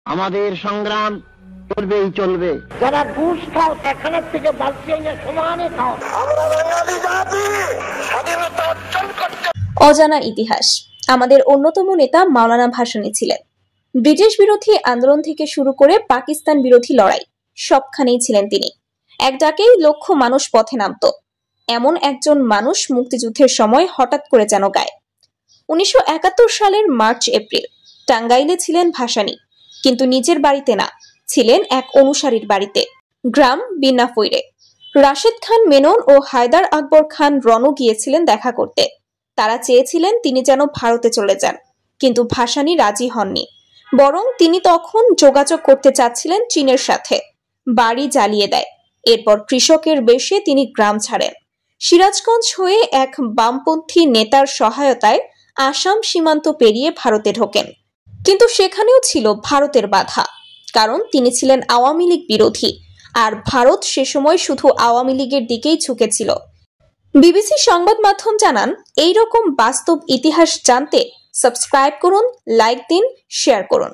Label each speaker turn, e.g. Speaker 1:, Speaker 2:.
Speaker 1: আমাদের সংগ্রাম চলবেই চলবে।
Speaker 2: যারা ঘুষ খাও সেখানের থেকে বাঁচিয়ে না সমানে খাও। আমরা বাঙালি জাতি স্বাধীনতা অর্জন করতে।
Speaker 3: অজানা ইতিহাস। আমাদের অন্যতম নেতা মাওলানা ভাসানী ছিলেন। ব্রিটিশ বিরোধী আন্দোলন থেকে শুরু করে পাকিস্তান বিরোধী লড়াই সবখানেই ছিলেন তিনি। এক ডাকেই লক্ষ মানুষ পথে নামত। এমন একজন মানুষ মুক্তিযুদ্ধের সময় হঠাৎ করে যেন গায়ে। 1971 সালের মার্চ এপ্রিল টাঙ্গাইলে ছিলেন ভাসানী, কিন্তু নিজের বাড়িতে না, ছিলেন এক অনুসারীর বাড়িতে, গ্রাম বিন্নাফইরে। রাশেদ খান মেনন ও হায়দার আকবর খান রণ গিয়েছিলেন দেখা করতে। তারা চেয়েছিলেন তিনি যেন ভারতে চলে যান, কিন্তু ভাসানী রাজি হননি। বরং তিনি তখন যোগাযোগ করতে চাচ্ছিলেন চীনের সাথে। বাড়ি জ্বালিয়ে দেয়। এরপর কৃষকের বেশে তিনি গ্রাম ছাড়েন। সিরাজগঞ্জ হয়ে এক বামপন্থী নেতার সহায়তায় আসাম সীমান্ত পেরিয়ে ভারতে ঢোকেন। কিন্তু সেখানেও ছিল ভারতের বাধা, কারণ তিনি ছিলেন আওয়ামী লীগ বিরোধী, আর ভারত সে সময় শুধু আওয়ামী লীগের দিকেই ঝুঁকেছিল। বিবিসি সংবাদ মাধ্যম জানান, এই রকম বাস্তব ইতিহাস জানতে সাবস্ক্রাইব করুন, লাইক দিন, শেয়ার করুন।